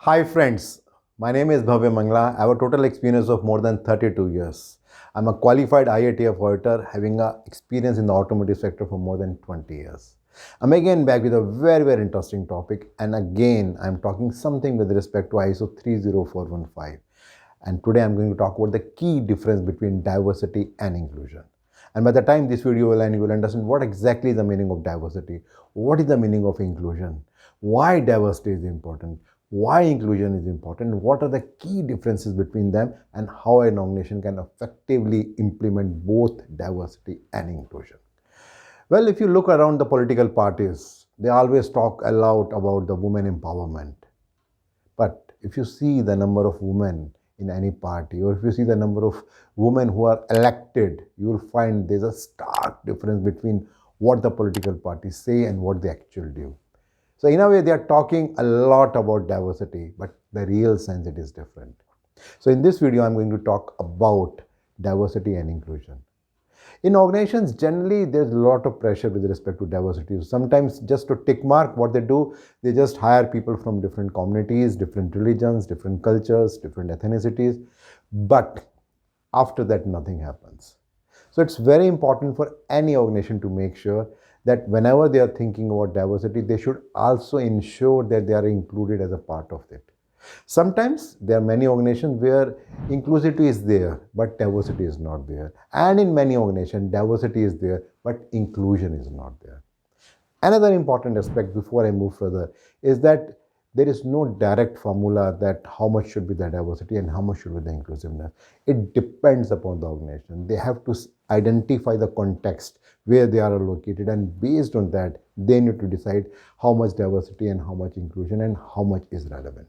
Hi friends, my name is Bhavya Mangla. I have a total experience of more than 32 years. I'm a qualified IATF auditor having a experience in the automotive sector for more than 20 years. I'm again back with a very interesting topic, and again I'm talking something with respect to ISO 30415. And today I'm going to talk about the key difference between diversity and inclusion. And by the time this video will end, you will understand what exactly is the meaning of diversity, what is the meaning of inclusion, why diversity is important, why inclusion is important, what are the key differences between them, and how an organization can effectively implement both diversity and inclusion. Well, if you look around the political parties, they always talk a lot about the women empowerment. But if you see the number of women in any party, or if you see the number of women who are elected, you will find there's a stark difference between what the political parties say and what they actually do. So in a way, they are talking a lot about diversity, but the real sense it is different. So in this video, I'm going to talk about diversity and inclusion. In organizations, generally, there's a lot of pressure with respect to diversity. Sometimes, just to tick mark what they do, they just hire people from different communities, different religions, different cultures, different ethnicities. But after that, nothing happens. So it's very important for any organization to make sure that whenever they are thinking about diversity, they should also ensure that they are included as a part of it. Sometimes there are many organizations where inclusivity is there, but diversity is not there. And in many organizations, diversity is there, but inclusion is not there. Another important aspect before I move further is that there is no direct formula that how much should be the diversity and how much should be the inclusiveness. It depends upon the organization. They have to identify the context where they are located, and based on that, they need to decide how much diversity and how much inclusion and how much is relevant.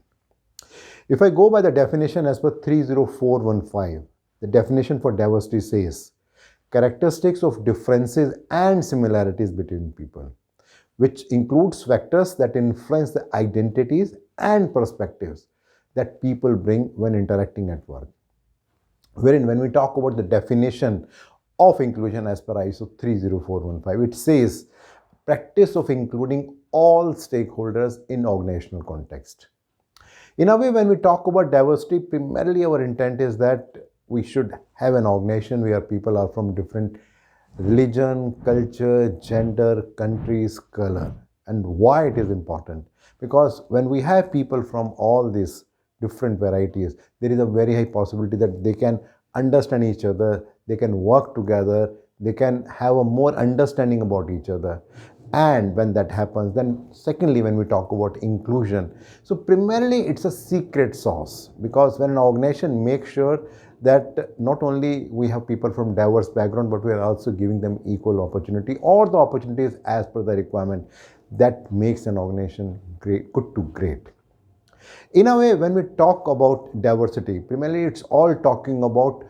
If I go by the definition as per 30415, the definition for diversity says characteristics of differences and similarities between people, which includes factors that influence the identities and perspectives that people bring when interacting at work. Wherein, when we talk about the definition of inclusion as per ISO 30415, it says practice of including all stakeholders in organizational context. In a way, when we talk about diversity, primarily our intent is that we should have an organization where people are from different religion, culture, gender, countries, color. And why it is important? Because when we have people from all these different varieties, there is a very high possibility that they can understand each other, they can work together, they can have a more understanding about each other. And when that happens, then secondly, when we talk about inclusion, so primarily it's a secret sauce, because when an organization makes sure that not only we have people from diverse background, but we are also giving them equal opportunity or the opportunities as per the requirement, that makes an organization great, good to great. In a way, when we talk about diversity, primarily it's all talking about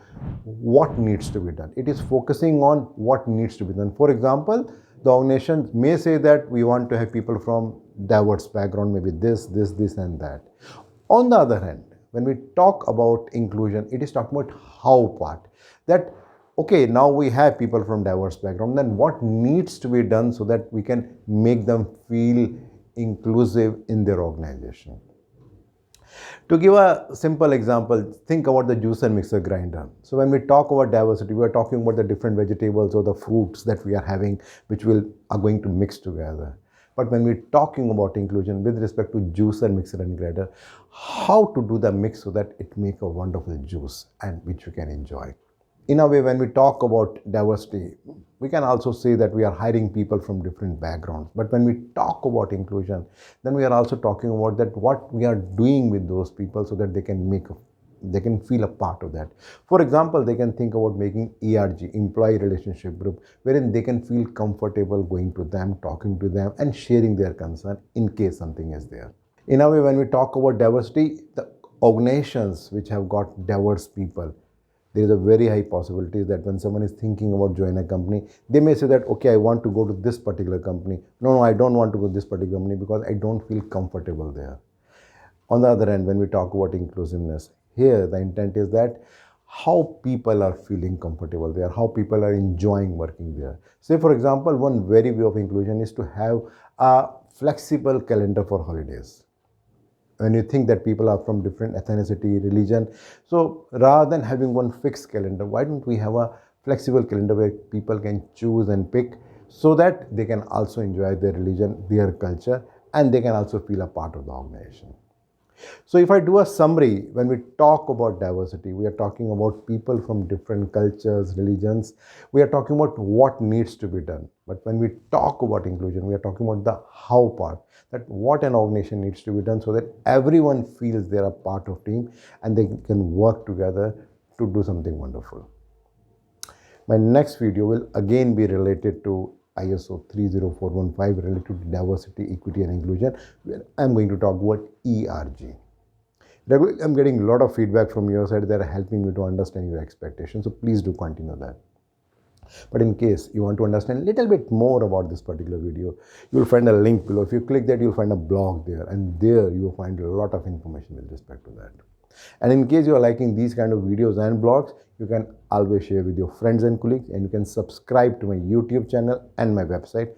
what needs to be done. It is focusing on what needs to be done. For example, the organization may say that we want to have people from diverse background, maybe this, and that. On the other hand, when we talk about inclusion, it is talking about how part. That, okay, now we have people from diverse background, then what needs to be done so that we can make them feel inclusive in their organization. To give a simple example, think about the juice and mixer grinder. So when we talk about diversity, we are talking about the different vegetables or the fruits that we are having, which are going to mix together. But when we're talking about inclusion with respect to juice and mixer and grinder, how to do the mix so that it make a wonderful juice and which you can enjoy. In a way, when we talk about diversity, we can also say that we are hiring people from different backgrounds. But when we talk about inclusion, then we are also talking about that what we are doing with those people so that they can feel a part of that. For example, they can think about making ERG, employee relationship group, wherein they can feel comfortable going to them, talking to them, and sharing their concern in case something is there. In a way, when we talk about diversity, the organizations which have got diverse people, there is a very high possibility that when someone is thinking about joining a company, they may say that, okay, I want to go to this particular company. No, I don't want to go to this particular company because I don't feel comfortable there. On the other hand, when we talk about inclusiveness, here the intent is that how people are feeling comfortable there, how people are enjoying working there. Say, for example, one very way of inclusion is to have a flexible calendar for holidays. when you think that people are from different ethnicity, religion, so rather than having one fixed calendar, why don't we have a flexible calendar where people can choose and pick so that they can also enjoy their religion, their culture, and they can also feel a part of the organization. So, if I do a summary, when we talk about diversity, we are talking about people from different cultures, religions. We are talking about what needs to be done. But when we talk about inclusion, we are talking about the how part, that what an organization needs to be done so that everyone feels they are a part of team and they can work together to do something wonderful. My next video will again be related to ISO 30415 related to diversity, equity and inclusion, where I'm going to talk about ERG. I'm getting a lot of feedback from your side that are helping me to understand your expectations. So please do continue that. But in case you want to understand a little bit more about this particular video, you will find a link below. If you click that, you'll find a blog there, and there you will find a lot of information with respect to that. And in case you are liking these kind of videos and blogs, you can always share with your friends and colleagues, and you can subscribe to my YouTube channel and my website